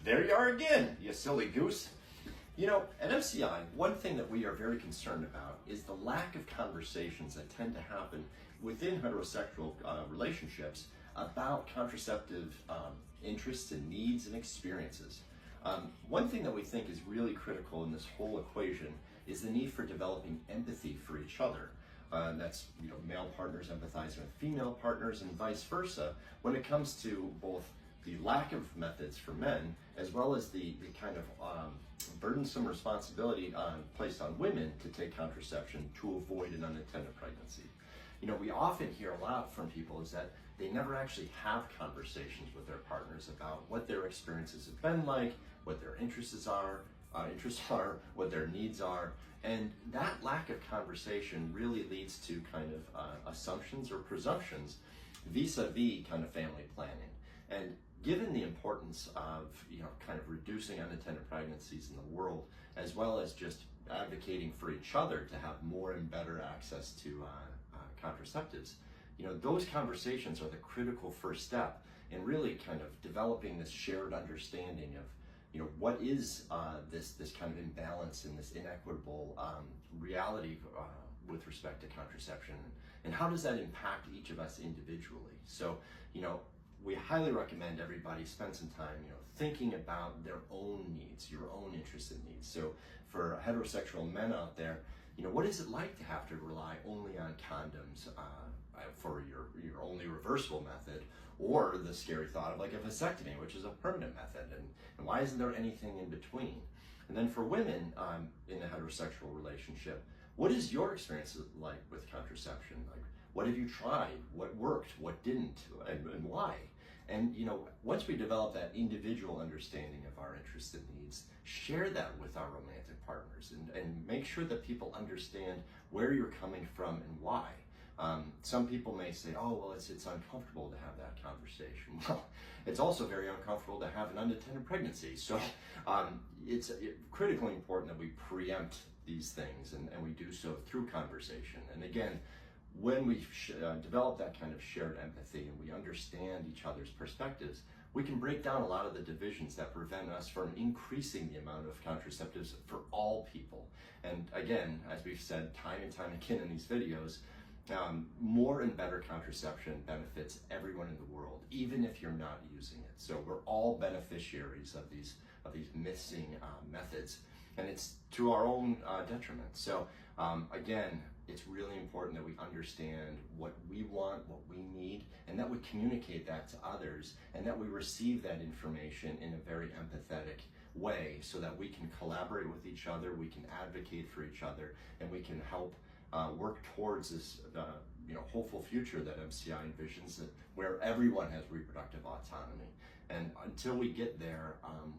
There you are again, you silly goose. You know, at MCI, one thing that we are very concerned about is the lack of conversations that tend to happen within heterosexual relationships about contraceptive interests and needs and experiences. One thing that we think is really critical in this whole equation is the need for developing empathy for each other. That's male partners empathizing with female partners and vice versa when it comes to both the lack of methods for men as well as the kind of burdensome responsibility placed on women to take contraception to avoid an unintended pregnancy. We often hear a lot from people is that they never actually have conversations with their partners about what their experiences have been like, what their interests are, what their needs are, and that lack of conversation really leads to kind of assumptions or presumptions vis-a-vis kind of family planning. And given the importance of kind of reducing unintended pregnancies in the world, as well as just advocating for each other to have more and better access to contraceptives, those conversations are the critical first step in really kind of developing this shared understanding of what is this kind of imbalance and this inequitable reality with respect to contraception, and how does that impact each of us individually. So we highly recommend everybody spend some time thinking about their own needs, your own interests and needs. So for heterosexual men out there, what is it like to have to rely only on condoms for your only reversible method, or the scary thought of like a vasectomy, which is a permanent method, and why isn't there anything in between? And then for women in a heterosexual relationship, what is your experience like with contraception? Like, what have you tried? What worked? What didn't? And why? And once we develop that individual understanding of our interests and needs, share that with our romantic partners and make sure that people understand where you're coming from and why. Some people may say, oh, well, it's uncomfortable to have that conversation. Well, it's also very uncomfortable to have an unintended pregnancy. So it's critically important that we preempt these things, and we do so through conversation. And again, when we develop that kind of shared empathy and we understand each other's perspectives, we can break down a lot of the divisions that prevent us from increasing the amount of contraceptives for all people. And again, as we've said time and time again in these videos, more and better contraception benefits everyone in the world, even if you're not using it. So we're all beneficiaries of these missing methods, and it's to our own detriment. So again, it's really important that we understand what we want, what we need, and that we communicate that to others, and that we receive that information in a very empathetic way so that we can collaborate with each other, we can advocate for each other, and we can help work towards this hopeful future that MCI envisions, where everyone has reproductive autonomy. And until we get there,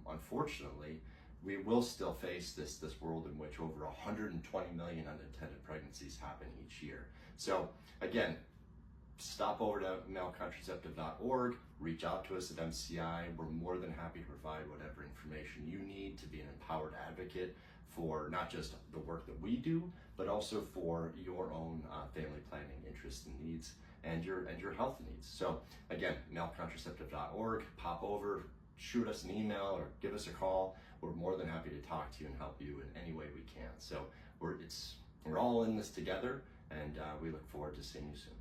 unfortunately, we will still face this world in which over 120 million unintended pregnancies happen each year. So again, stop over to malecontraceptive.org, reach out to us at MCI. We're more than happy to provide whatever information you need to be an empowered advocate for not just the work that we do, but also for your own family planning interests and needs and your health needs. So again, malecontraceptive.org, pop over, shoot us an email or give us a call. We're more than happy to talk to you and help you in any way we can. So we're all in this together, and we look forward to seeing you soon.